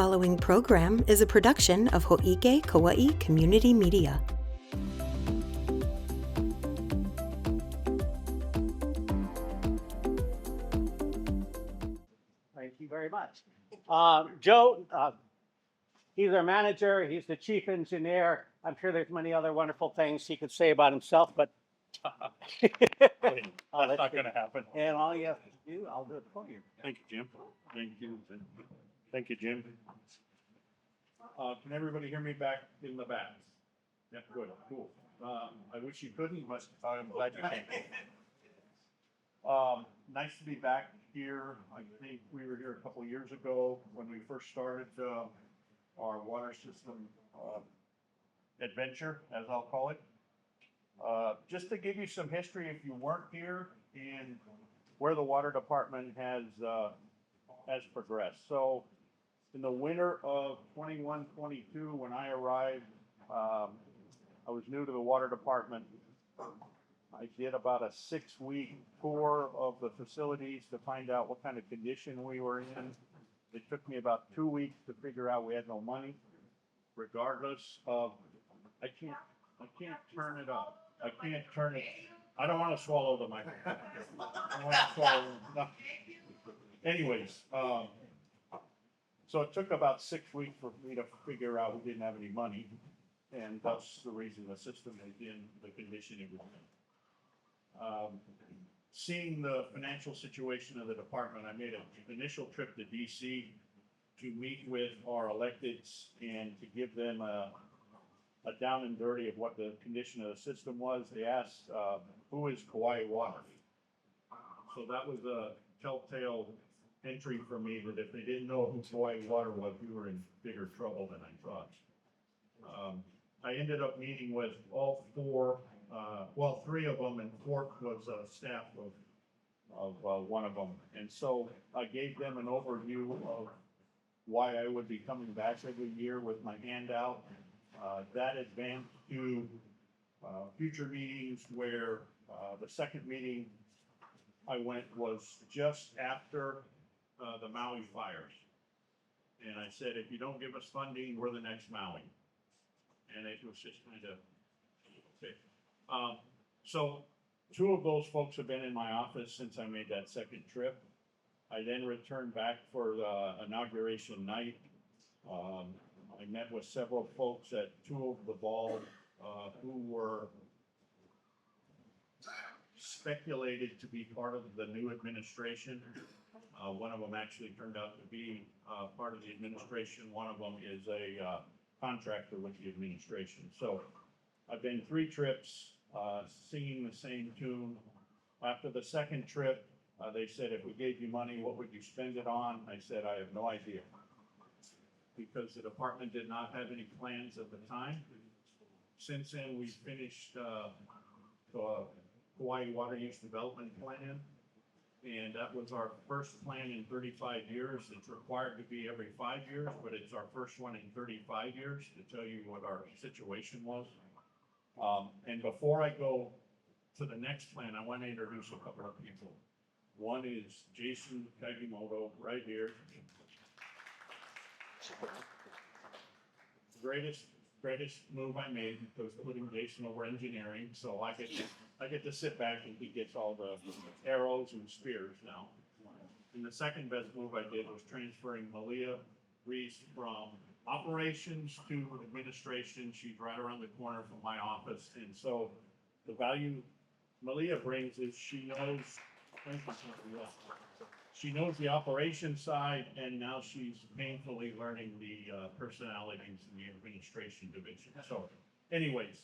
following program is a production of Hōʻike Kauai Community Media. Thank you very much. Joe, he's our manager. He's the chief engineer. I'm sure there's many other wonderful things he could say about himself, but That's not going to happen. And all you have to do, I'll do it for you. Thank you, Jim. Thank you. Thank you, Jim. Can everybody hear me back in the back? Yeah, good, cool. I wish you couldn't, but I'm glad you came. Nice to be back here. I think we were here a couple years ago when we first started our water system adventure, as I'll call it. Just to give you some history, if you weren't here, and where the water department has progressed. So, in the winter of 21-22, when I arrived, I was new to the water department. I did about a 6-week tour of the facilities to find out what kind of condition we were in. It took me about 2 weeks to figure out we had no money, regardless of, I can't turn it up. I can't turn it. I don't want to swallow the microphone. I don't want to swallow nothing. Anyways, so it took about 6 weeks for me to figure out we didn't have any money, and that's the reason the system is in the condition it was in. Seeing the financial situation of the department, I made an initial trip to D.C. to meet with our electeds and to give them a down and dirty of what the condition of the system was. They asked, who is Kauai Water? So that was a telltale entry for me that if they didn't know who Kauai Water was, we were in bigger trouble than I thought. I ended up meeting with all four, well, 3 of them, and 4th was staff of one of them. And so I gave them an overview of why I would be coming back every year with my handout. That advanced to future meetings where the second meeting I went was just after the Maui fires. And I said, if you don't give us funding, we're the next Maui. And it was just kind of, okay. So 2 of those folks have been in my office since I made that second trip. I then returned back for the inauguration night. I met with several folks at 2 of the balls who were speculated to be part of the new administration. One of them actually turned out to be part of the administration. One of them is a contractor with the administration. So I've been 3 trips singing the same tune. After the second trip, they said, if we gave you money, what would you spend it on? I said, I have no idea, because the department did not have any plans at the time. Since then, we finished the Hawaii Water Use Development Plan, and that was our first plan in 35 years. It's required to be every 5 years, but it's our first one in 35 years to tell you what our situation was. And before I go to the next plan, I want to introduce a couple of people. One is Jason Kagimoto, right here. Greatest move I made was putting Jason over engineering, so I get to sit back and he gets all the arrows and spears now. And the second best move I did was transferring Malia Reese from operations to administration. She's right around the corner from my office, and so the value Malia brings is she knows the operations side, and now she's painfully learning the personalities in the administration division. So anyways,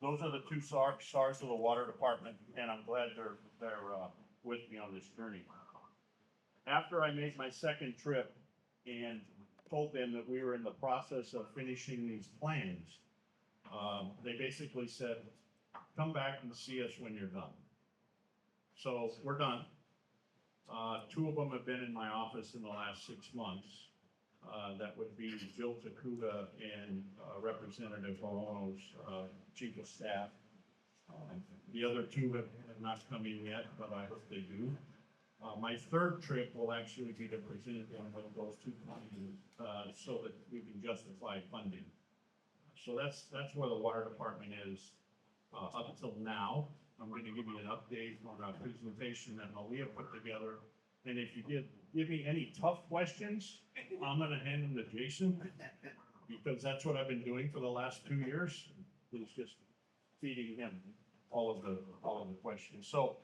those are the 2 stars of the water department, and I'm glad they're with me on this journey. After I made my second trip and told them that we were in the process of finishing these plans, they basically said, come back and see us when you're done. So we're done. 2 of them have been in my office in the last 6 months. That would be Jill Takuda and Representative Horono's chief of staff. The other 2 have not come in yet, but I hope they do. My third trip will actually be to present one of those 2 plans so that we can justify funding. So that's where the water department is up until now. I'm going to give you an update on our presentation that Malia put together. And if you give me any tough questions, I'm going to hand them to Jason, because that's what I've been doing for the last 2 years, is just feeding him all of the questions. So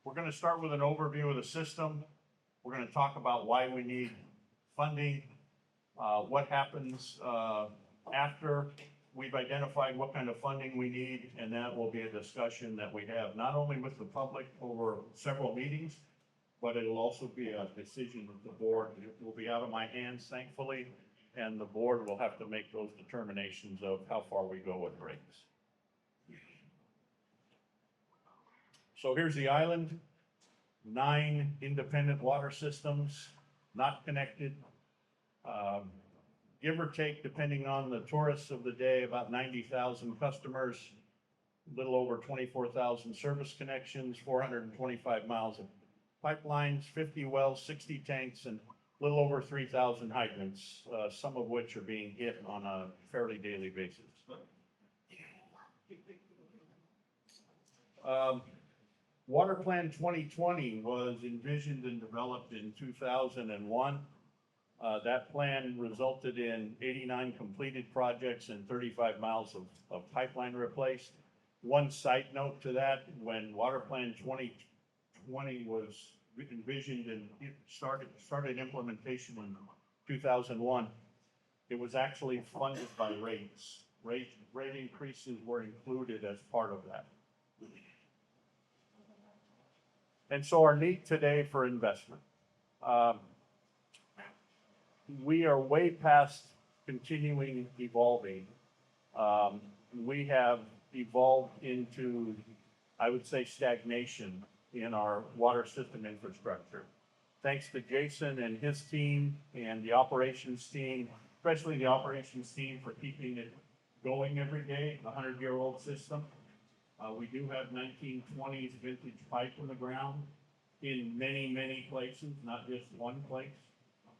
we're going to start with an overview of the system. We're going to talk about why we need funding, what happens after we've identified what kind of funding we need, and that will be a discussion that we have not only with the public over several meetings, but it'll also be a decision of the board. It will be out of my hands, thankfully, and the board will have to make those determinations of how far we go with rates. So here's the island, 9 independent water systems, not connected. Give or take, depending on the tourists of the day, about 90,000 customers, a little over 24,000 service connections, 425 miles of pipelines, 50 wells, 60 tanks, and a little over 3,000 hydrants, some of which are being hit on a fairly daily basis. Water Plan 2020 was envisioned and developed in 2001. That plan resulted in 89 completed projects and 35 miles of pipeline replaced. One side note to that, when Water Plan 2020 was envisioned and it started implementation in 2001, it was actually funded by rates. Rate increases were included as part of that. And so our need today for investment. We are way past continuing evolving. We have evolved into, I would say, stagnation in our water system infrastructure. Thanks to Jason and his team and the operations team, especially the operations team, for keeping it going every day, a 100-year-old system. We do have 1920s vintage pipe in the ground in many, many places, not just one place.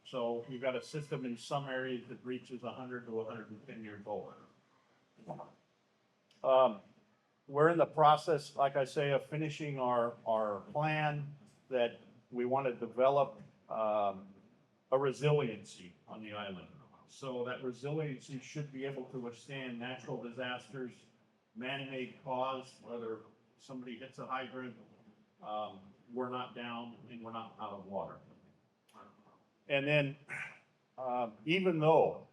So we've got a system in some areas that reaches 100 to 110 years old. We're in the process, like I say, of finishing our plan that we want to develop a resiliency on the island. So that resiliency should be able to withstand natural disasters, man-made cause, whether somebody hits a hydrant, we're not down and we're not out of water. And then, even though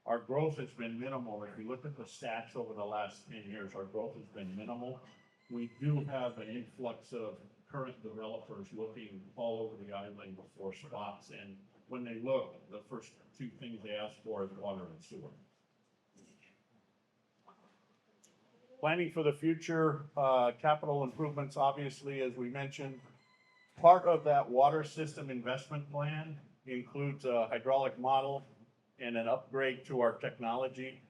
our growth has been minimal, if you look at the stats over the last 10 years, our growth has been minimal. We do have an influx of current developers looking all over the island for spots. And when they look, the first 2 things they ask for is water and sewer. Planning for the future, capital improvements, obviously, as we mentioned. Part of that water system investment plan includes a hydraulic model and an upgrade to our technology.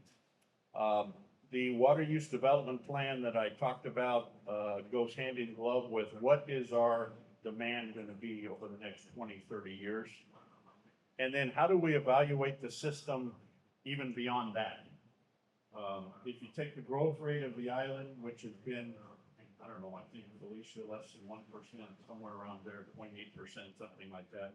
The water use development plan that I talked about goes hand in glove with what is our demand going to be over the next 20, 30 years. And then how do we evaluate the system even beyond that? If you take the growth rate of the island, which has been, I don't know, I think Felicia, less than 1%, somewhere around there, 0.8%, something like that.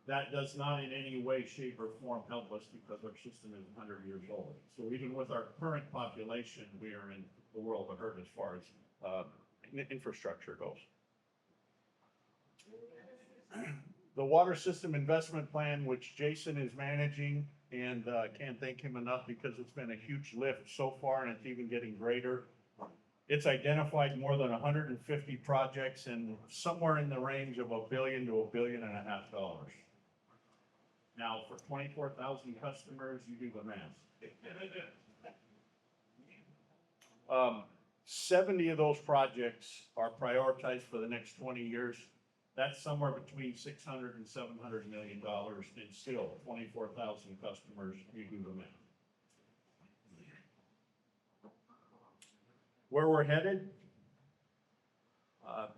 That does not in any way, shape, or form help us because our system is 100 years old. So even with our current population, we are in the world of hurt as far as infrastructure goes. The water system investment plan, which Jason is managing, and can't thank him enough because it's been a huge lift so far and it's even getting greater. It's identified more than 150 projects and somewhere in the range of $1 billion to $1.5 billion. Now, for 24,000 customers, you do the math. 70 of those projects are prioritized for the next 20 years. That's somewhere between $600 and $700 million, and still 24,000 customers, you do the math. Where we're headed,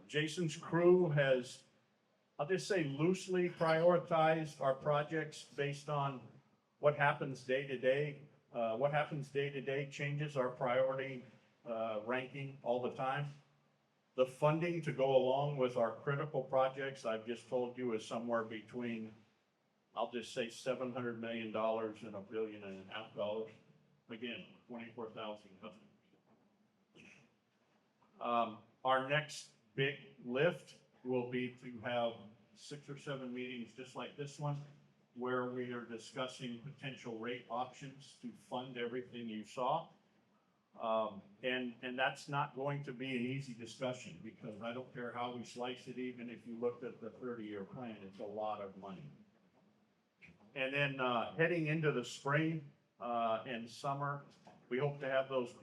Jason's crew has I'll just say loosely prioritized our projects based on what happens day to day. What happens day to day changes our priority ranking all the time. The funding to go along with our critical projects, I've just told you, is somewhere between, I'll just say $700 million and $1.5 billion. Again, 24,000 customers. Our next big lift will be to have 6 or 7 meetings just like this one, where we are discussing potential rate options to fund everything you saw. And that's not going to be an easy discussion, because I don't care how we slice it, even if you looked at the 30-year plan, it's a lot of money. And then heading into the spring and summer, we hope to have those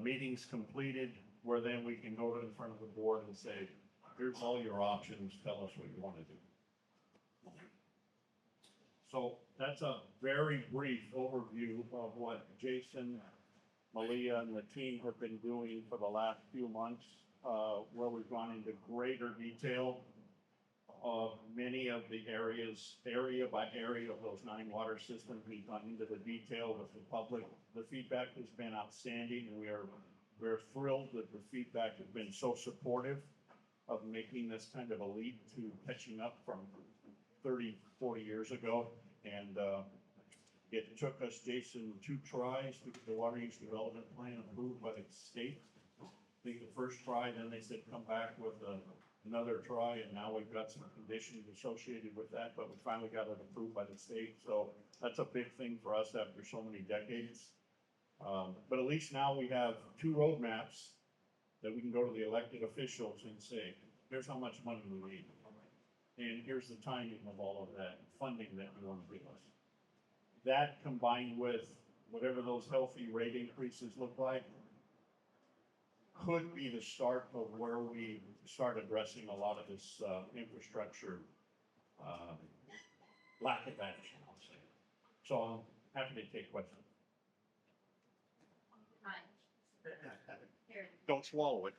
meetings completed, where then we can go in front of the board and say, here's all your options, tell us what you want to do. So that's a very brief overview of what Jason, Malia, and the team have been doing for the last few months, where we've gone into greater detail of many of the areas, area by area of those 9 water systems. We've gone into the detail with the public. The feedback has been outstanding, and we're thrilled that the feedback has been so supportive of making this kind of a leap to catching up from 30, 40 years ago. And it took us, Jason, 2 tries to get the water use development plan approved by the state. I think the first try, then they said come back with another try, and now we've got some conditions associated with that, but we finally got it approved by the state. So that's a big thing for us after so many decades. But at least now we have 2 roadmaps that we can go to the elected officials and say, here's how much money we need, and here's the timing of all of that funding that you want to give us. That, combined with whatever those healthy rate increases look like, could be the start of where we start addressing a lot of this infrastructure lack of action, I'll say. So I'm happy to take questions. Don't swallow it.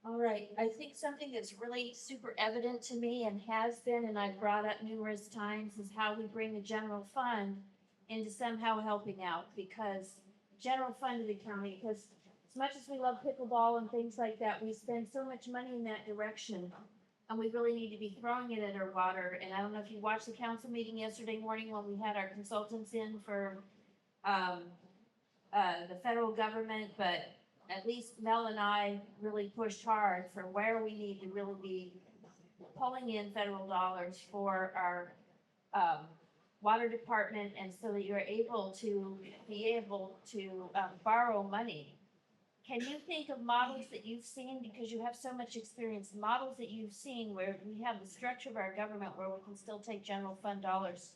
All right, I think something that's really super evident to me and has been, and I've brought up numerous times, is how we bring the general fund into somehow helping out, because general fund of the county, because as much as we love pickleball and things like that, we spend so much money in that direction, and we really need to be throwing it at our water. And I don't know if you watched the council meeting yesterday morning when we had our consultants in for the federal government, but at least Mel and I really pushed hard for where we need to really be pulling in federal dollars for our water department, and so that you're able to borrow money. Can you think of models that you've seen, because you have so much experience, models that you've seen where we have the structure of our government where we can still take general fund dollars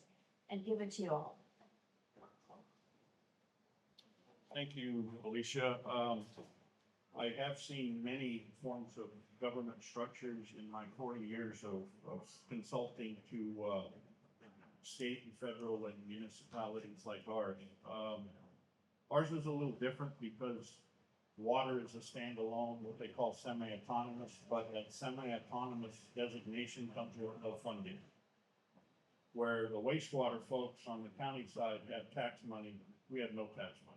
and give it to you all? Thank you, Alicia. I have seen many forms of government structures in my 40 years of consulting to state and federal and municipalities like ours. Ours is a little different because water is a standalone, what they call semi-autonomous, but that semi-autonomous designation comes with no funding. Where the wastewater folks on the county side have tax money, we have no tax money.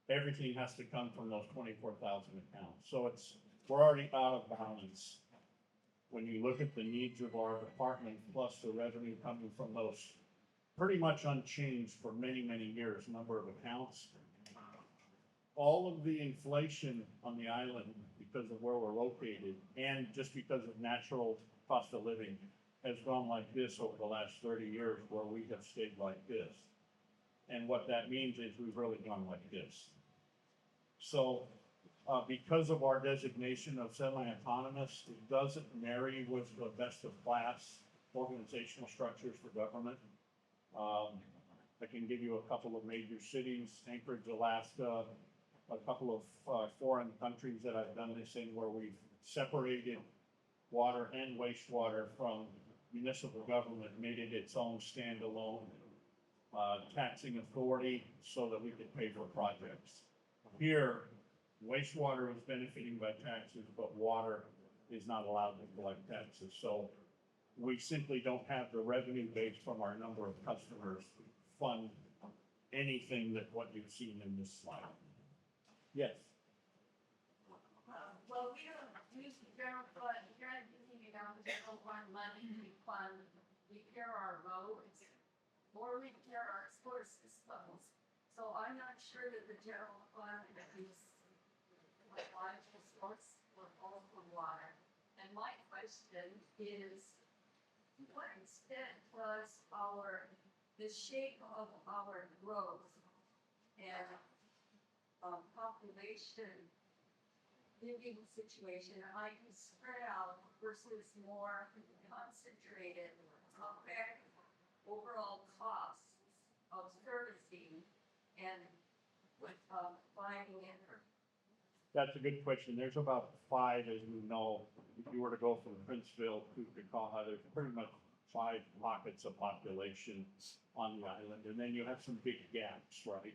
Everything has to come from those 24,000 accounts. So we're already out of balance. When you look at the needs of our department, plus the revenue coming from those pretty much unchanged for many, many years, number of accounts. All of the inflation on the island, because of where we're located, and just because of natural cost of living, has gone like this over the last 30 years, where we have stayed like this. And what that means is we've really gone like this. So because of our designation of semi-autonomous, it doesn't marry with the best of class organizational structures for government. I can give you a couple of major cities, Anchorage, Alaska, a couple of foreign countries that I've done this in, where we've separated water and wastewater from municipal government, made it its own standalone taxing authority so that we could pay for projects. Here, wastewater is benefiting by taxes, but water is not allowed to collect taxes. So we simply don't have the revenue base from our number of customers to fund anything that what you've seen in this slide. Yes. Well, we don't use the general fund, you're not using it out of the general fund money to fund, repair our roads or repair our sewer systems. So I'm not sure that the general fund is a logical source for all the water. And my question is, to what extent does the shape of our growth and population living situation might be spread out versus more concentrated affect overall costs of servicing and finding it? That's a good question. There's about 5, as you know, if you were to go from Princeville to Kaua, there's pretty much 5 pockets of population on the island, and then you have some big gaps, right?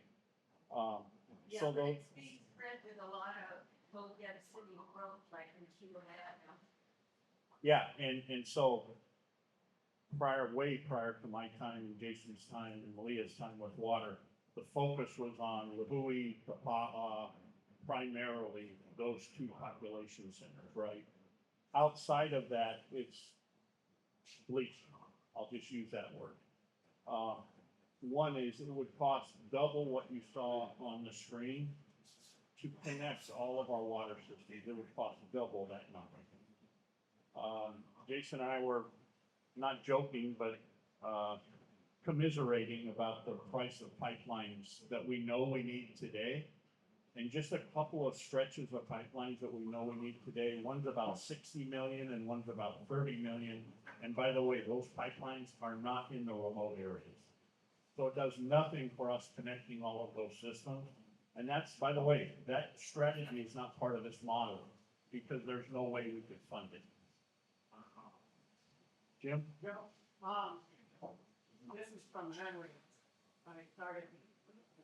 Yeah, So but those, it's being spread with a lot of low density growth like in Cuba. yeah, and so way prior to my time and Jason's time and Malia's time with water, the focus was on Līhu, Kaua, primarily those 2 population centers, right? Outside of that, it's bleak. I'll just use that word. One is it would cost double what you saw on the screen to connect all of our water systems. It would cost double that number. Jason and I were not joking, but commiserating about the price of pipelines that we know we need today. And just a couple of stretches of pipelines that we know we need today. One's about 60 million and one's about 30 million. And by the way, those pipelines are not in the remote areas. So it does nothing for us connecting all of those systems. And that's, by the way, that strategy is not part of this model because there's no way we could fund it. Jim? Yeah, this is from memory. I started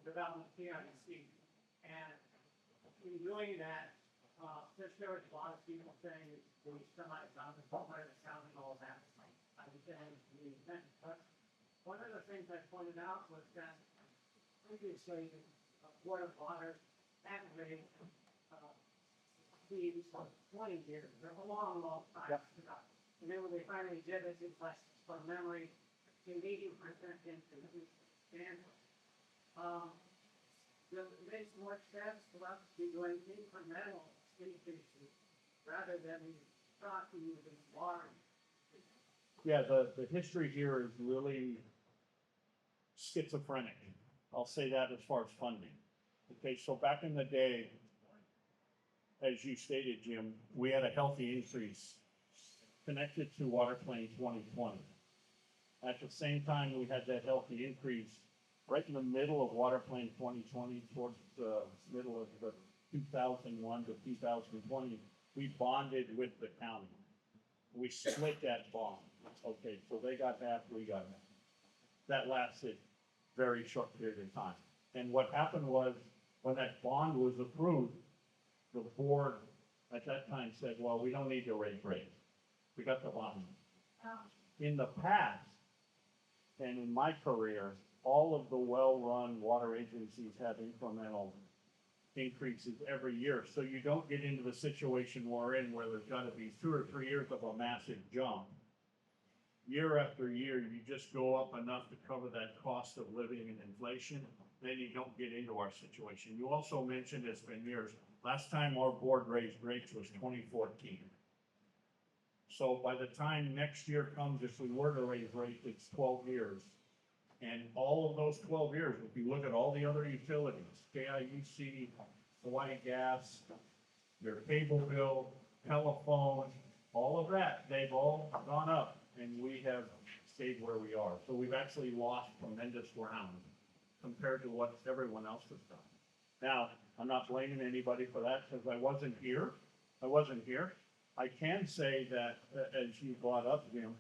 development PRC, and in doing that, since there was a lot of people saying we semi-counted, part of the counting, all that, I was saying we meant, but one of the things I pointed out was that previously, Board of Water had raised fees for 20 years, they're a long, long time. Yep. And then when they finally did it, it's like, from memory, in 80% increase. And, it makes more sense for us to be doing incremental increases rather than talking with the water. Yeah, the history here is really schizophrenic. I'll say that as far as funding. Okay, so back in the day, as you stated, Jim, we had a healthy increase connected to Water Plan 2020. At the same time, we had that healthy increase right in the middle of Water Plan 2020, towards the middle of the 2001 to 2020, we bonded with the county. We split that bond. Okay, so they got half, we got half. That lasted a very short period of time. And what happened was, when that bond was approved, the board at that time said, well, we don't need to raise rates. We got the bond. In the past, and in my career, all of the well-run water agencies have incremental increases every year. So you don't get into the situation we're in where there's got to be 2 or 3 years of a massive jump. Year after year, you just go up enough to cover that cost of living and inflation, then you don't get into our situation. You also mentioned it's been years. Last time our board raised rates was 2014. So by the time next year comes, if we were to raise rates, it's 12 years. And all of those 12 years, if you look at all the other utilities, KIUC, Hawaii Gas, their cable bill, telephone, all of that, they've all gone up and we have stayed where we are. So we've actually lost tremendous ground compared to what everyone else has done. Now, I'm not blaming anybody for that because I wasn't here. I can say that, as you brought up, Jim,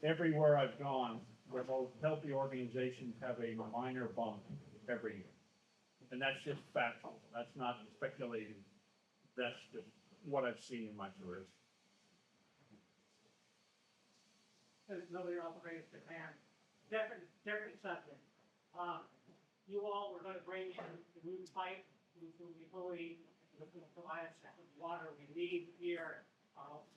everywhere I've gone, where most healthy organizations have a minor bump every year. And that's just factual. That's not speculating. That's just what I've seen in my career. because nobody else raised their hand. Different subject. You all were gonna bring in the new pipe, which will be fully, provide us with the water we need here.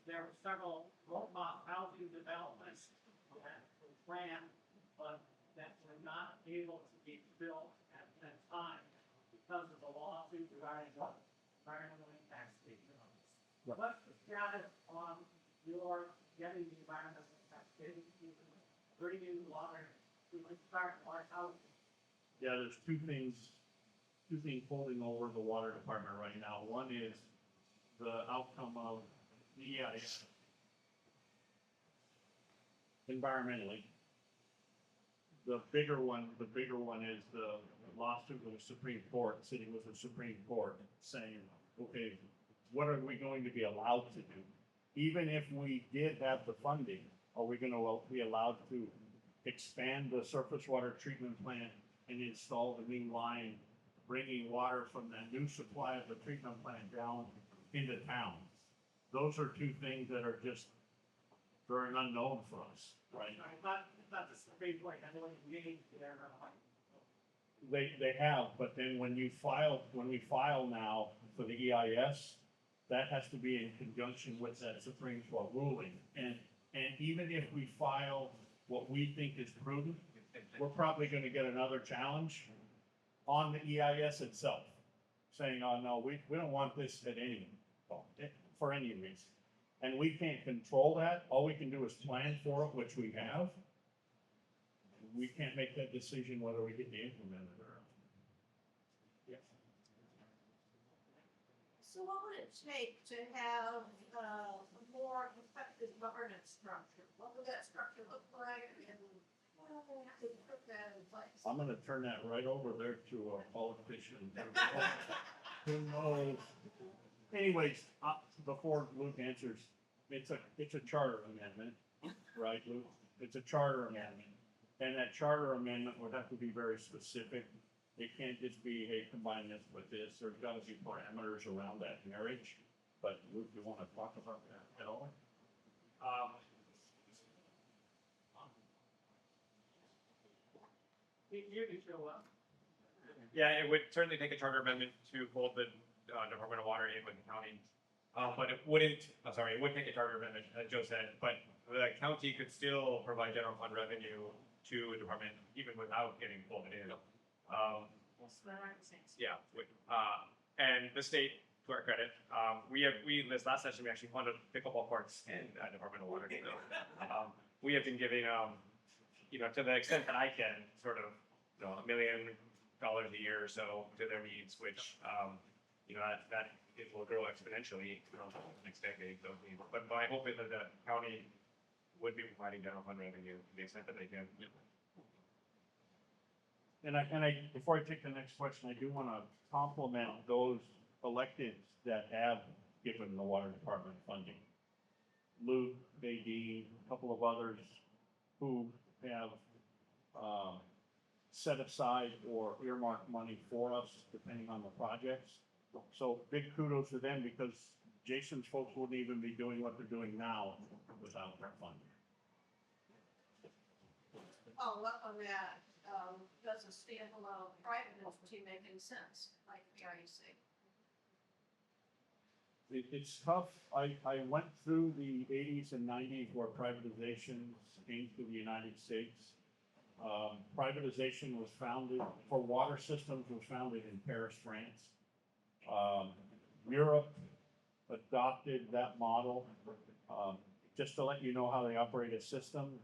There were several roadblock housing developments that were planned, but that were not able to be built at that time because of the lawsuit regarding the environmental impact statement. What's the status on your getting the environmental impact statement, bringing water to start our housing? Yeah, there's two things holding over the water department right now. One is the outcome of the EIS environmentally. The bigger one is the lawsuit with the Supreme Court, sitting with the Supreme Court, saying, okay, what are we going to be allowed to do? Even if we did have the funding, are we gonna be allowed to expand the surface water treatment plant and install the new line, bringing water from that new supply of the treatment plant down into town? Those are two things that are just, they're an unknown for us, right? It's not the Supreme Court, I know you engaged there. They have, but then when we file now for the EIS, that has to be in conjunction with that Supreme Court ruling. And even if we file what we think is prudent, we're probably gonna get another challenge on the EIS itself, saying, oh, no, we don't want this at any, for any reason. And we can't control that. All we can do is plan for it, which we have. We can't make that decision whether we get to implement it or not. Yes. So what would it take to have a more effective governance structure? What would that structure look like, and how to put that in place? I'm gonna turn that right over there to a politician. Who knows? Anyways, before Luke answers, it's a charter amendment, right, Luke? It's a charter amendment. And that charter amendment would have to be very specific. It can't just be, hey, combine this with this. There's gotta be parameters around that marriage. But Luke, you wanna talk about that at all? You can show up. Yeah, it would certainly take a charter amendment to hold the Department of Water in with the county. But it wouldn't, it would take a charter amendment, as Joe said, but the county could still provide general fund revenue to a department even without getting pulled in. Yeah, and the state, to our credit, this last session, we actually funded pickleball courts in Department of Water. So, we have been giving, to the extent that I can, sort of, $1 million a year or so to their needs, which, that it will grow exponentially next decade. So, but my hope is that the county would be providing general fund revenue to the extent that they can. And I, before I take the next question, I do wanna compliment those electeds that have given the water department funding. Luke, Badine, a couple of others who have, set aside or earmarked money for us, depending on the projects. So big kudos to them, because Jason's folks wouldn't even be doing what they're doing now without their funding. Oh, well, on that, does a standalone private entity make any sense, like the IEC? It's tough. I went through the 80s and 90s where privatization came to the United States. Privatization was founded, for water systems, was founded in Paris, France. Europe adopted that model. Just to let you know how they operate a system,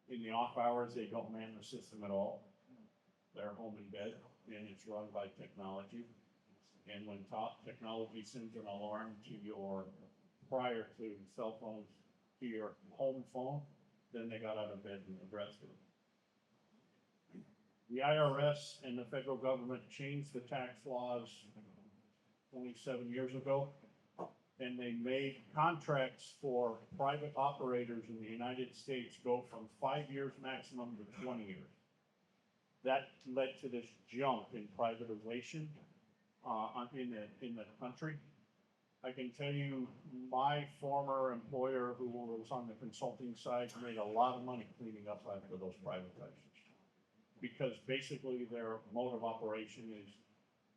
in the off hours, they don't man the system at all. They're home in bed, and it's run by technology. And when technology sends an alarm to your, prior to cell phones, to your home phone, then they got out of bed and addressed it. The IRS and the federal government changed the tax laws 27 years ago, and they made contracts for private operators in the United States go from 5 years maximum to 20 years. That led to this jump in privatization in the country. I can tell you, my former employer, who was on the consulting side, made a lot of money cleaning up after those privatizations. Because basically their mode of operation is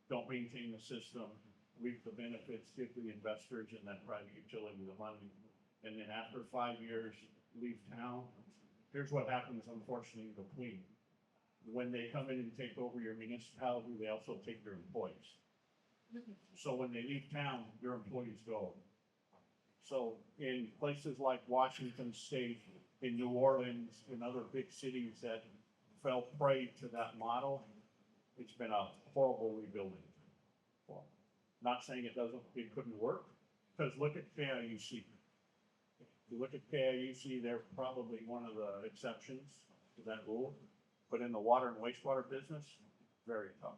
don't maintain the system, reap the benefits, give the investors in that private utility the money, and then after 5 years, leave town. Here's what happens, unfortunately, in between. When they come in and take over your municipality, they also take your employees. So when they leave town, your employees go. So in places like Washington State, in New Orleans, in other big cities that fell prey to that model, it's been a horrible rebuilding. Well, not saying it couldn't work, because look at KIUC. If you look at KIUC, they're probably one of the exceptions to that rule, but in the water and wastewater business, very tough.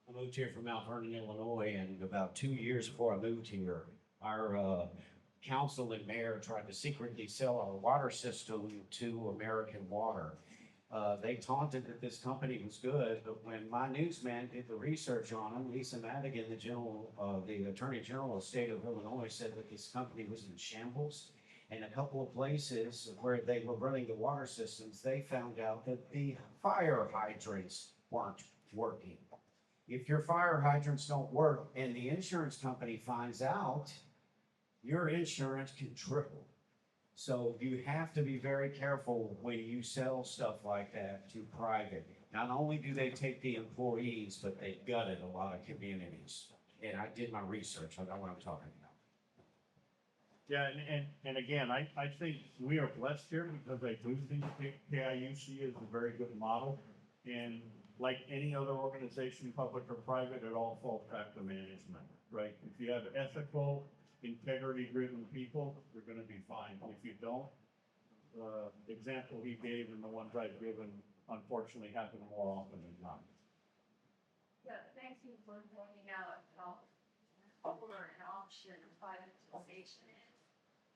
I moved here from Mount Vernon, Illinois, and about 2 years before I moved here, our council and mayor tried to secretly sell our water system to American Water. They taunted that this company was good, but when my newsman did the research on them, Lisa Madigan, the Attorney General of the state of Illinois, said that this company was in shambles. And a couple of places where they were running the water systems, they found out that the fire hydrants weren't working. If your fire hydrants don't work and the insurance company finds out, your insurance can triple. So you have to be very careful when you sell stuff like that to private. Not only do they take the employees, but they gutted a lot of communities. And I did my research, I know what I'm talking about. Yeah, and again, I think we are blessed here because I do think KIUC is a very good model. And like any other organization, public or private, it all falls back to management, right? If you have ethical, integrity-driven people, you're gonna be fine. If you don't, the example he gave and the ones I've given unfortunately happen more often than not. Yeah, thank you for pointing out how popular an option privatization is.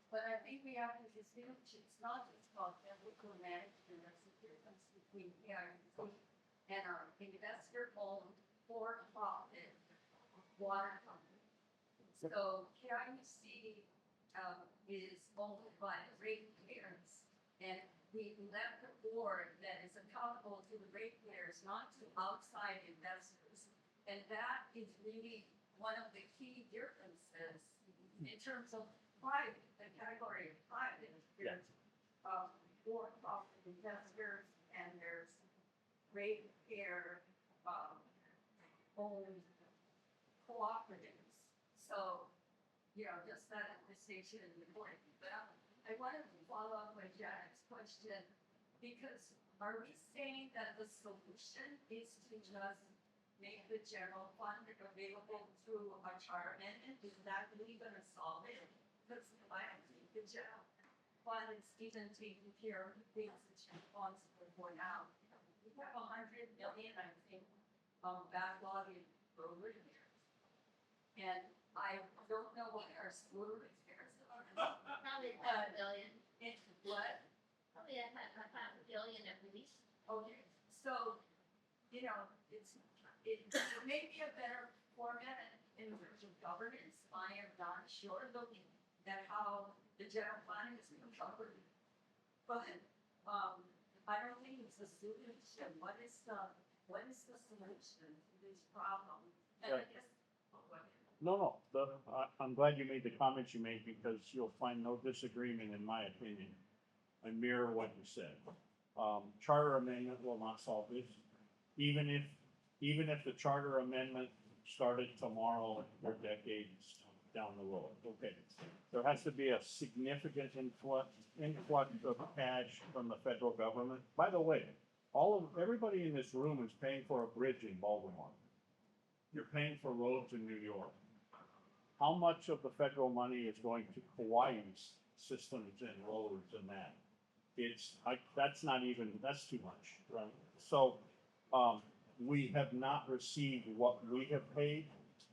But I think we have to distinguish, it's not just about ethical management, there's a difference between KIUC and our investor-owned for-profit water company. So KIUC is owned by the ratepayers, and we left a board that is accountable to the ratepayers, not to outside investors. And that is really one of the key differences in terms of private, the category of private. There's for-profit investors and there's ratepayer owned cooperatives. So, just that distinction is important. But I wanted to follow up with Janet's question, because are we saying that the solution is to just make the general fund available through a charter amendment? Is that really going to solve it? Because I think the general fund is even taking care of the things that you're responsible for now. We have 100 million, I think, backlog in road repairs. And I don't know what our school repairs are. Probably half a billion. It's what? Probably a half a billion at least. Okay, so, it may be a better format in terms of governance. I am not sure looking at how the general fund is covered. But, I don't think it's a solution. What is the solution to this problem? And I guess, No, I'm glad you made the comments you made because you'll find no disagreement in my opinion. I mirror what you said. Charter amendment will not solve this. Even if the charter amendment started tomorrow or decades down the road, okay. There has to be a significant influx of cash from the federal government. By the way, everybody in this room is paying for a bridge in Baltimore. You're paying for roads in New York. How much of the federal money is going to Kauai's systems and roads and that? That's too much, right? So, we have not received what we have paid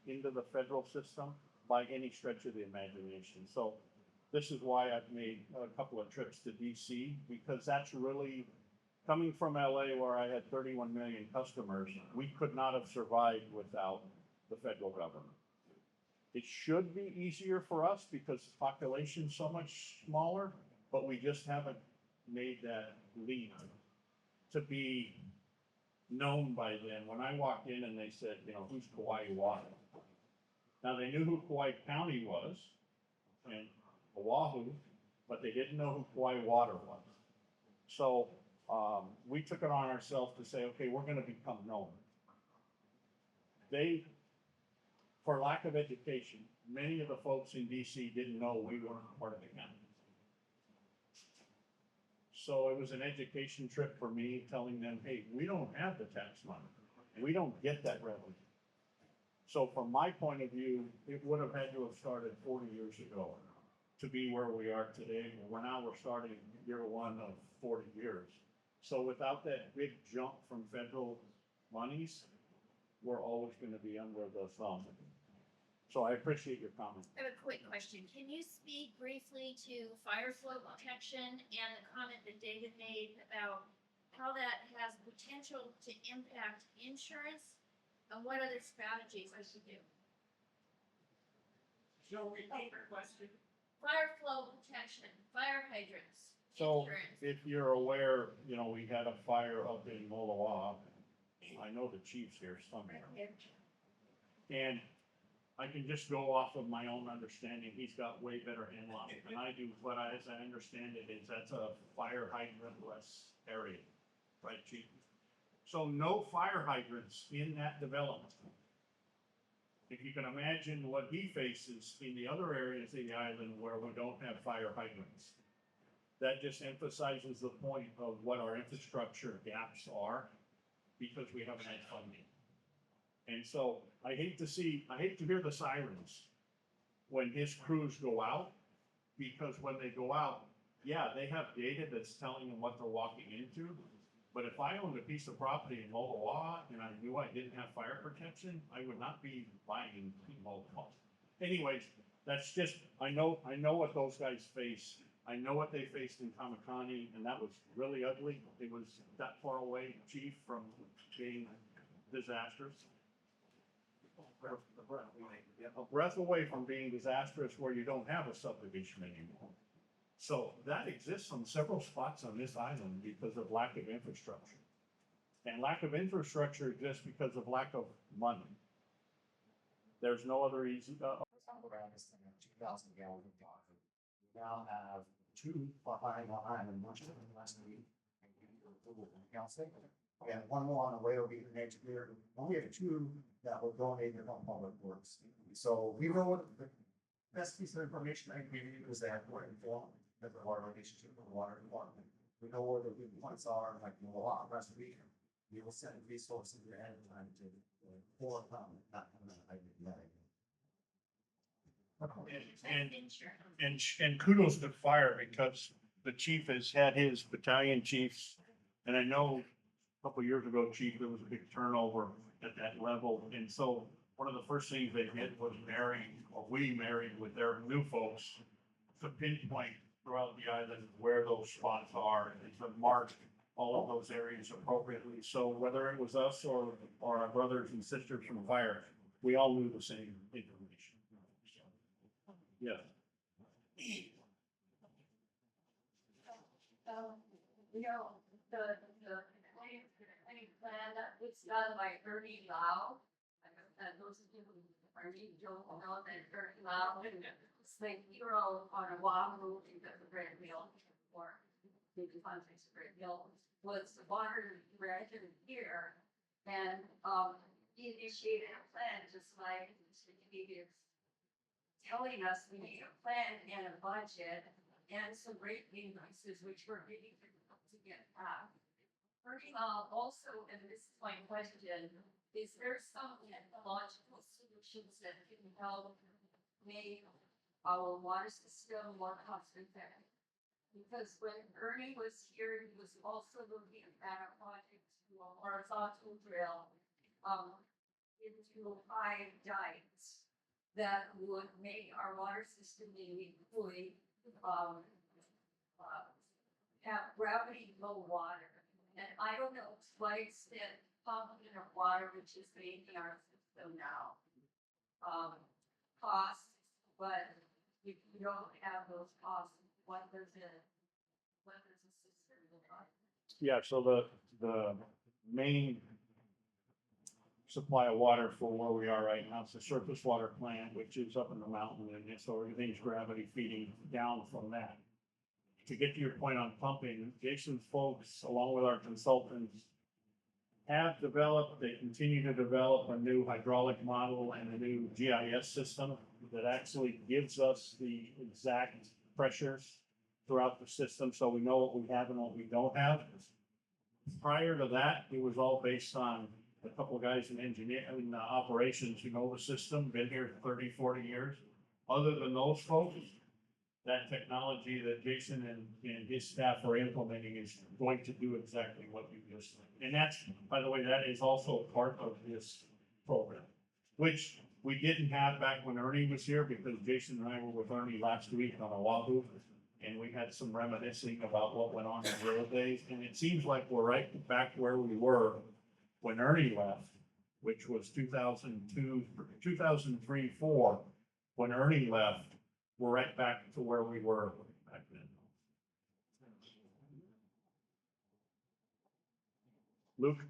into the federal system by any stretch of the imagination. So this is why I've made a couple of trips to DC, because that's really, coming from LA where I had 31 million customers, we could not have survived without the federal government. It should be easier for us because the population's so much smaller, but we just haven't made that leap to be known by them. When I walked in and they said, you know, who's Kauai Water? Now, they knew who Kauai County was and Oahu, but they didn't know who Kauai Water was. So we took it on ourselves to say, okay, we're gonna become known. They, for lack of education, many of the folks in DC didn't know we weren't part of the county. So it was an education trip for me, telling them, hey, we don't have the tax money. We don't get that revenue. So from my point of view, it would have had to have started 40 years ago to be where we are today. We're starting year one of 40 years. So without that big jump from federal monies, we're always going to be under the thumb. So I appreciate your comment. I have a quick question. Can you speak briefly to fire flow protection and the comment that David made about how that has potential to impact insurance and what other strategies we should do? So repeat your question. Fire flow protection, fire hydrants, So insurance. if you're aware, you know, we had a fire up in Moloa. I know the chief's here somewhere. And I can just go off of my own understanding. He's got way better inlet than I do, but as I understand it, is that's a fire hydrant-less area, right, chief? So no fire hydrants in that development. If you can imagine what he faces in the other areas of the island where we don't have fire hydrants, that just emphasizes the point of what our infrastructure gaps are because we haven't had funding. And so I hate to hear the sirens when his crews go out, because when they go out, yeah, they have data that's telling them what they're walking into. But if I owned a piece of property in Moloa and I knew I didn't have fire protection, I would not be buying in Moloa. Anyways, that's just, I know what those guys face. I know what they faced in Kamakani, and that was really ugly. It was that far away, chief, from being disastrous. A breath away from being disastrous where you don't have a subdivision anymore. So that exists on several spots on this island because of lack of infrastructure. And lack of infrastructure exists because of lack of money. There's no other easy, Around this thing, 2,000 gallons of water. We now have two behind the island, much of the last week. We have one more on the way over here next year. We have two that will donate to public works. So we know what the best piece of information I can give you is that we're informed that the water relationship with the water department. We know where the weak points are, like a lot of rest of the week. We will send resources ahead of time to overcome that. and kudos to fire because the chief has had his battalion chiefs. And I know a couple of years ago, chief, there was a big turnover at that level. And so one of the first things they did was we married with their new folks to pinpoint throughout the island where those spots are and to mark all of those areas appropriately. So whether it was us or our brothers and sisters from fire, we all knew the same information. Yeah. You know, the plan that was done by Ernie Lau. And those of you who don't know that Ernie Lau is the hero on Oahu because of Great Wheel, or maybe context of Great Wheel, was the water resident here. And he initiated a plan just like Mr. Kennedy is telling us we need a plan and a budget and some rate increases, which we're really difficult to get past. Ernie Lau also, and this is my question, is there some technological solutions that can help make our water system more cost effective? Because when Ernie was here, he was also looking at a project to a horizontal drill into 5 dikes that would make our water system maybe fully have gravity low water. And I don't know to what extent pumping of water, which is making our system now, costs, but you don't have those costs when there's a cistern. Yeah, so the main supply of water for where we are right now is the surface water plant, which is up in the mountain, and so everything's gravity feeding down from that. To get to your point on pumping, Jason's folks, along with our consultants, have developed, they continue to develop a new hydraulic model and a new GIS system that actually gives us the exact pressures throughout the system, so we know what we have and what we don't have. Prior to that, it was all based on a couple of guys in operations who know the system, been here 30, 40 years. Other than those folks, that technology that Jason and his staff are implementing is going to do exactly what you just said. And that's, by the way, that is also part of this program, which we didn't have back when Ernie was here, because Jason and I were with Ernie last week on Oahu, and we had some reminiscing about what went on in the old days. And it seems like we're right back where we were when Ernie left, which was 2002, 2003, 4. When Ernie left, we're right back to where we were back then. Luke?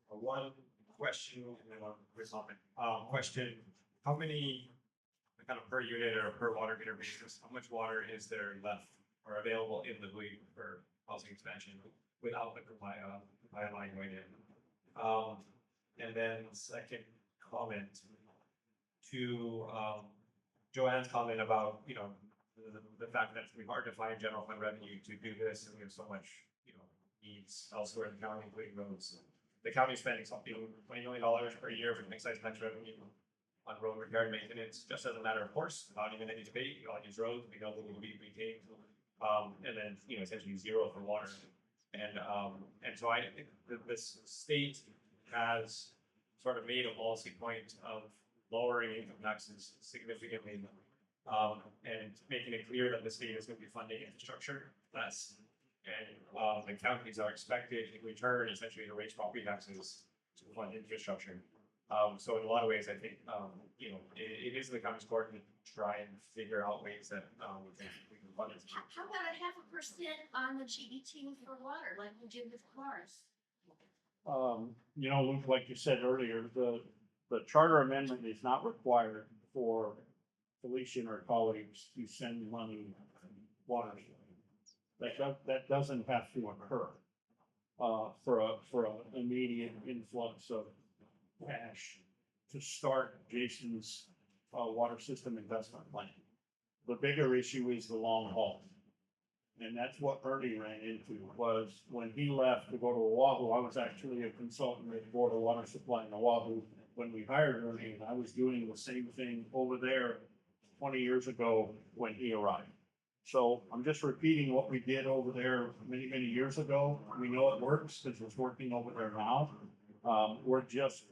One question and then one quick comment. Question, how many, kind of per unit or per water meter basis, how much water is there left or available in the Līhu for housing expansion without the Kaua line going in? And then second comment to Joanne's comment about, the fact that it's gonna be hard to find general fund revenue to do this, and we have so much, needs elsewhere in the county, including roads. The county is spending something $20 million per year for excise tax revenue on road repair and maintenance, just as a matter of course, without even any debate. You all use roads, we know they will be maintained, and then essentially zero for water. And so I think that this state has sort of made a policy point of lowering income taxes significantly, and making it clear that the state is going to be funding infrastructure less. And the counties are expected in return essentially to raise property taxes to fund infrastructure. So in a lot of ways, I think it is in the county's court to try and figure out ways that we can fund it. How about a 0.5% on the GDT for water, like we did with cars? Luke, like you said earlier, the charter amendment is not required for Felician or colleagues to send money water. That doesn't have to occur for an immediate influx of cash to start Jason's water system investment plan. The bigger issue is the long haul. And that's what Ernie ran into, was when he left to go to Oahu. I was actually a consultant at Board of Water Supply in Oahu when we hired Ernie, and I was doing the same thing over there 20 years ago when he arrived. So I'm just repeating what we did over there many, many years ago. We know it works because it's working over there now. We're just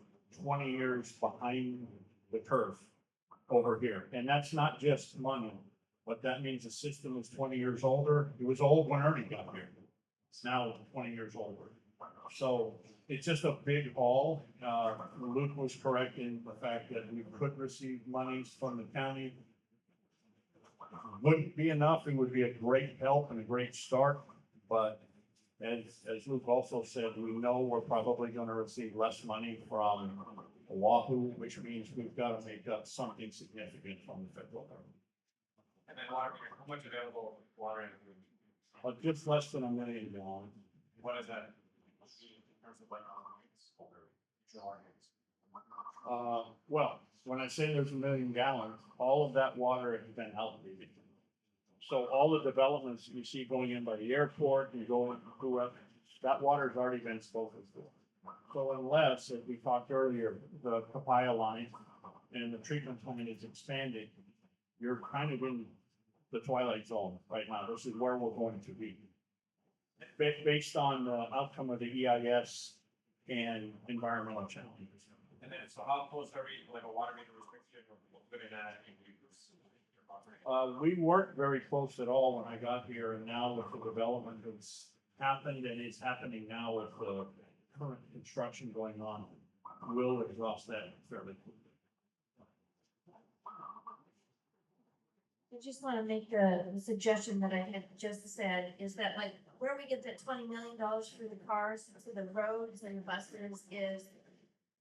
20 years behind the curve over here. And that's not just money. But that means the system is 20 years older. It was old when Ernie got here. It's now 20 years older. So it's just a big haul. Luke was correct in the fact that we could receive monies from the county. Wouldn't be enough. It would be a great help and a great start. But as Luke also said, we know we're probably going to receive less money from Oahu, which means we've got to make up something significant from the federal government. And then water, how much available water? Just less than 1 million gallons. What is that? In terms of Well, when I say there's 1 million gallons, all of that water has been outdated. So all the developments you see going in by the airport and going through, that water's already been spoken for. So unless, as we talked earlier, the Kaua line and the treatment plant is expanded, you're kind of in the twilight zone right now. This is where we're going to be. Based on the outcome of the EIS and environmental challenges. And then, so how close are we, like a water meter restriction or putting that in use? We weren't very close at all when I got here, and now with the development that's happened and is happening now with the current construction going on will exhaust that fairly quickly. I just want to make the suggestion that I had just said, is that like where we get that $20 million for the cars, to the roads and the buses is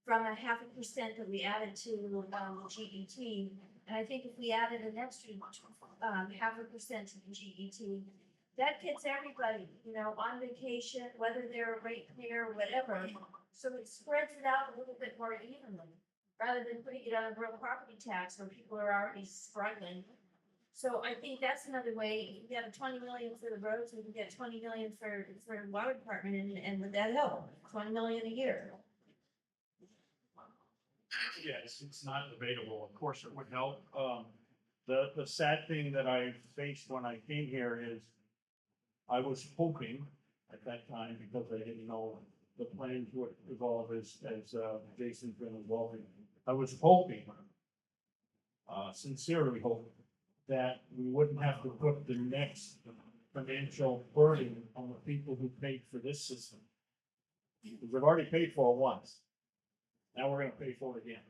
from a 0.5% that we added to the GET. And I think if we added an extra 0.5% to the GET, that gets everybody, you know, on vacation, whether they're a ratepayer or whatever. So it spreads it out a little bit more evenly, rather than putting it on a real property tax where people are already struggling. So I think that's another way. We have 20 million for the roads, we can get 20 million for the water department, and would that help? 20 million a year. Yeah, it's not debatable. Of course, it would help. The sad thing that I faced when I came here is I was hoping at that time, because I didn't know the plans would evolve as Jason's been involved in. I was hoping, sincerely hoping, that we wouldn't have to put the next financial burden on the people who paid for this system. Because we've already paid for it once. Now we're gonna pay for it again.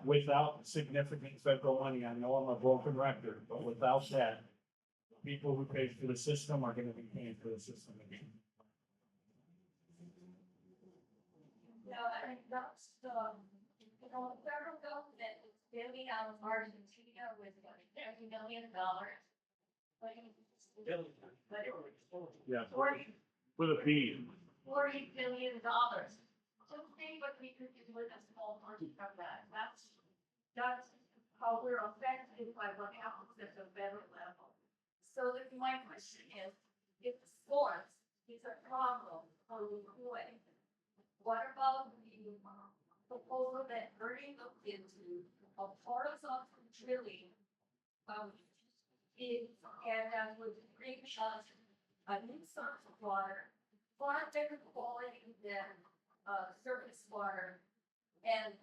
Without significant federal money, I know I'm a broken record, but without that, people who paid for the system are gonna be paying for the system again. No, I think that's the, you know, the federal government is building out of Argentina with $30 million. But Yeah, 40 with a B. $40 billion. Just think what we could do with a small portion of that. That's how we're affected by what happens at the federal level. So my question is, if sports is a problem for Līhu, what about the proposal that Ernie looked into of horizontal drilling and that would bring us a new source of water, far better quality than surface water, and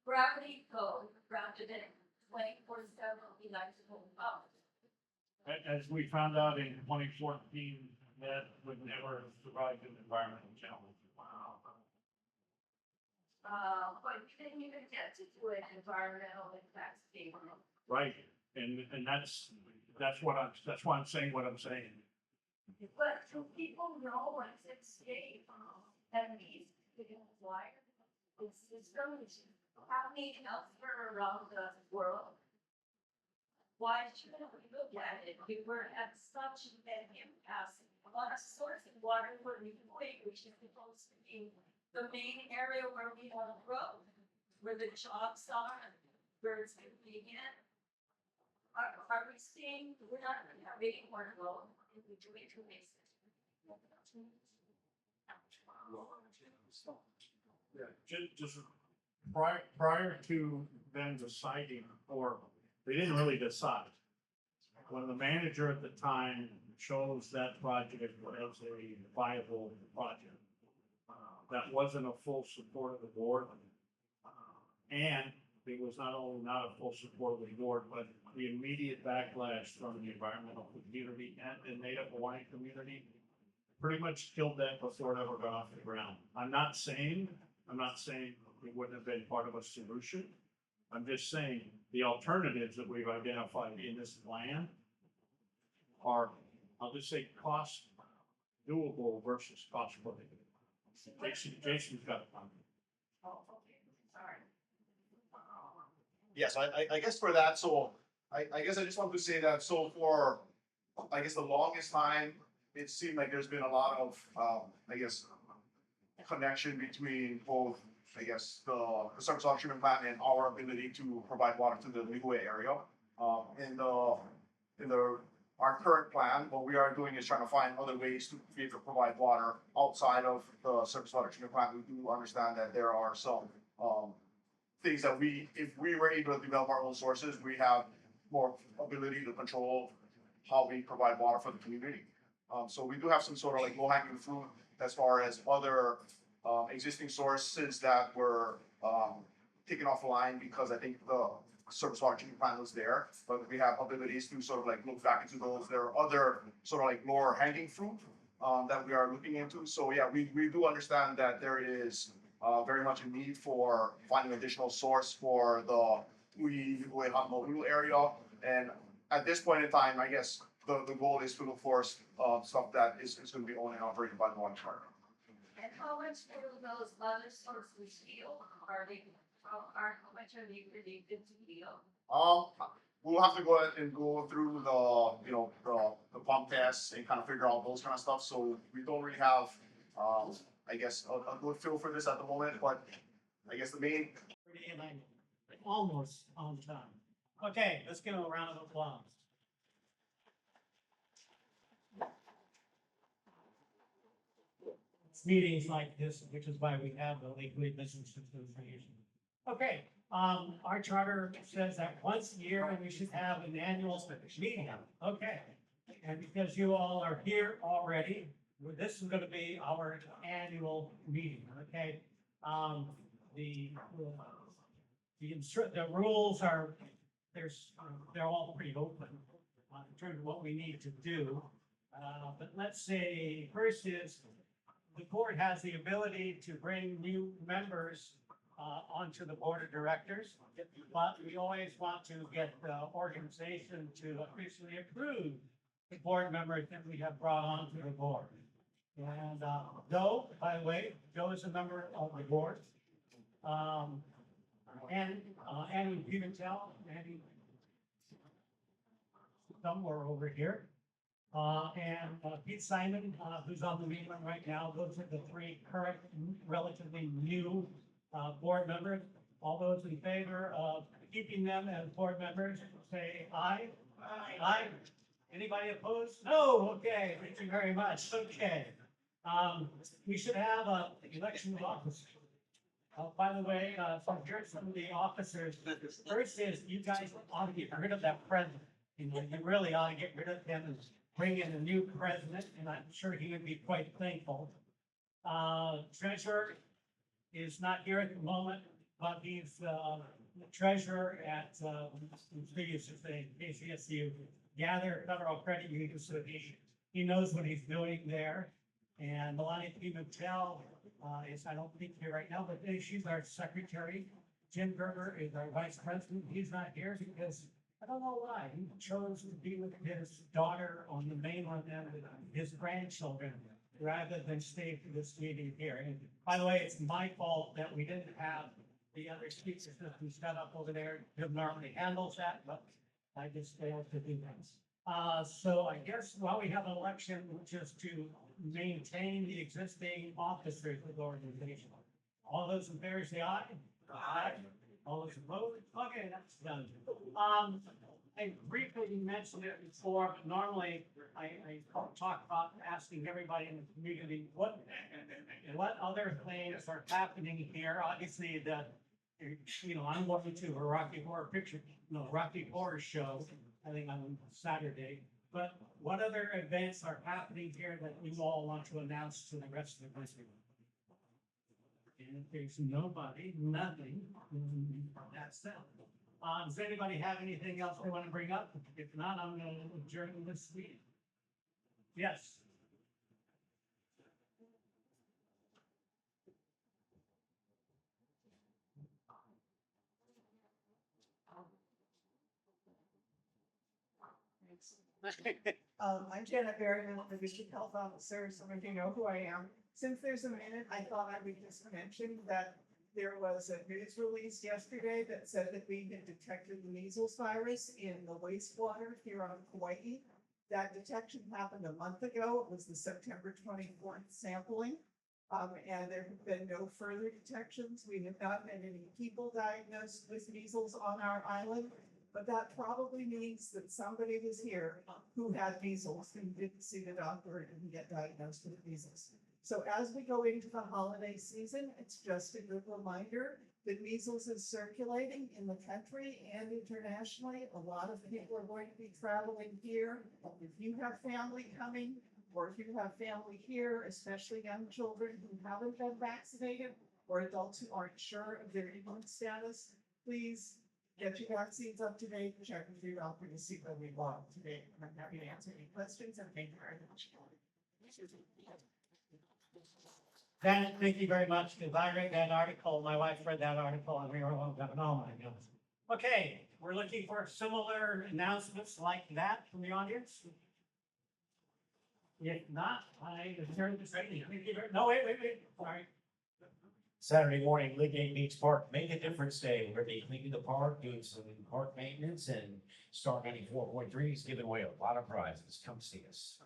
gravity flow rather than 24/7 electrical power. As we found out in 2014, that would never survive an environmental challenge. But we didn't even get to do an environmental impact statement. Right, and that's why I'm saying what I'm saying. But do people know what's at stake and these why the system is happening elsewhere around the world? Why shouldn't we look at it? We were at such an impasse on a source of water where we which is supposed to be the main area where we want to grow, where the jobs are, where it's convenient. Are we seeing, we're not having more growth in the two bases? Yeah, just prior to them deciding, or they didn't really decide. When the manager at the time chose that project as a viable project, that wasn't a full support of the board. And it was not only not a full support of the board, but the immediate backlash from the environmental community and the Native Hawaiian community pretty much killed that before it ever got off the ground. I'm not saying it wouldn't have been part of a solution. I'm just saying the alternatives that we've identified in this plan are, I'll just say, cost doable versus cost prohibitive. Jason's got a comment. Oh, okay, sorry. Yes, I guess for that, so I guess I just want to say that, so for, I guess the longest time, it seemed like there's been a lot of, I guess, connection between both, I guess, the surface water treatment plant and our ability to provide water to the Līhu area. In our current plan, what we are doing is trying to find other ways to be able to provide water outside of the surface water treatment plant. We do understand that there are some things that if we were able to develop our own sources, we have more ability to control how we provide water for the community. So we do have some sort of like low-hanging fruit as far as other existing sources that were taken off the line because I think the surface water treatment plant was there, but we have abilities to sort of like look back into those. There are other sort of like lower hanging fruit that we are looking into. So yeah, we do understand that there is very much a need for finding additional source for the Līhu area. And at this point in time, I guess the goal is to look for stuff that is going to be owned and operated by the one partner. And how much do those other sources yield? How much are they predicted to yield? We'll have to go ahead and go through the pump tests and kind of figure out those kind of stuff. So we don't really have, I guess, a good feel for this at the moment, but I guess the main. Almost on time. Okay, let's give them a round of applause. It's meetings like this, which is why we have the Līhu Business Association. Okay, our charter says that once a year we should have an annual meeting. Okay, and because you all are here already, this is going to be our annual meeting. Okay, the rules are they're all pretty open in terms of what we need to do. But let's say first is the board has the ability to bring new members onto the board of directors, but we always want to get the organization to officially approve the board members that we have brought onto the board. And Joe, by the way, Joe is a member of the board. And Annie Pimentel, Annie somewhere over here. And Pete Simon, who's on the meeting right now. Those are the three current, relatively new board members. All those in favor of keeping them as board members, say aye. Aye. Aye. Anybody opposed? No. Okay. Thank you very much. Okay. We should have an election of officers. By the way, so here's some of the officers. First is you guys ought to get rid of that president. You know, you really ought to get rid of him and bring in a new president, and I'm sure he would be quite thankful. Treasurer is not here at the moment, but he's the treasurer at KCSU, Gather Federal Credit Union, so he knows what he's doing there. And Melania Pimentel is, I don't think here right now, but she's our secretary. Jim Gerber is our vice president. He's not here because I don't know why. He chose to be with his daughter on the mainland and with his grandchildren rather than stay for this meeting here. And by the way, it's my fault that we didn't have the other speaker system set up over there. Jim normally handles that, but I just failed to do that. So I guess while we have an election, just to maintain the existing officers of the organization. All those in favor say aye. Aye. All those opposed? Okay, that's done. I briefly mentioned it before, but normally I talk about asking everybody in the community what other things are happening here. Obviously, I'm looking to a Rocky Horror Show, I think on Saturday. But what other events are happening here that you all want to announce to the rest of the country? And if there's nobody, nothing, that's it. Does anybody have anything else they want to bring up? If not, I'm going to adjourn this meeting. Yes. I'm Janet Berryman, the district health officer, some of you know who I am. Since there's a minute, I thought I would just mention that there was a news release yesterday that said that we had detected the measles virus in the wastewater here on Kauai. That detection happened a month ago. It was the September 24th sampling. And there have been no further detections. We have not had any people diagnosed with measles on our island. But that probably means that somebody was here who had measles and didn't see the doctor and didn't get diagnosed with measles. So as we go into the holiday season, it's just a good reminder that measles is circulating in the country and internationally. A lot of people are going to be traveling here. If you have family coming, or if you have family here, especially young children who haven't been vaccinated, or adults who aren't sure of their immune status, please get your vaccines up to date, check with your doctor to see where we belong today. I'm happy to answer any questions, and thank you very much. Janet, thank you very much, because I read that article, my wife read that article, and we were all going, oh my goodness. Okay, we're looking for similar announcements like that from the audience. If not, I adjourn this meeting. No, wait, sorry. Saturday morning, Līhu Beach Park, Make a Difference Day, where they clean the park, doing some park maintenance, and Star 94.3 is giving away a lot of prizes. Come see us.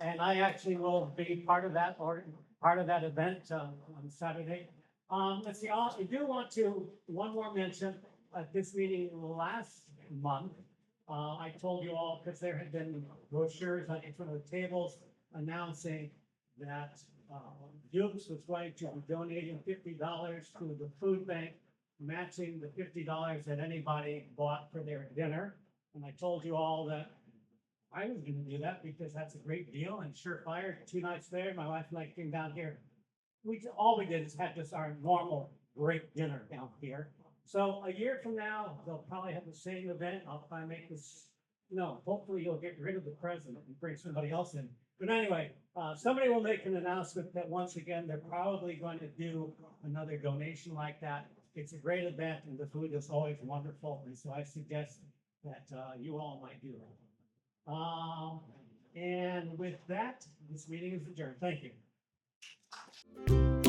And I actually will be part of that, or part of that event on Saturday. Let's see, I do want to, one more mention, at this meeting last month, I told you all, because there had been brochures on each one of the tables announcing that Dukes was going to be donating $50 to the food bank, matching the $50 that anybody bought for their dinner. And I told you all that I was gonna do that because that's a great deal and surefire. 2 nights there, my wife and I came down here. All we did is have just our normal great dinner down here. So a year from now, they'll probably have the same event. I'll try and make this, hopefully you'll get rid of the president and bring somebody else in. But anyway, somebody will make an announcement that once again, they're probably going to do another donation like that. It's a great event and the food is always wonderful. And so I suggest that you all might do it. And with that, this meeting is adjourned. Thank you.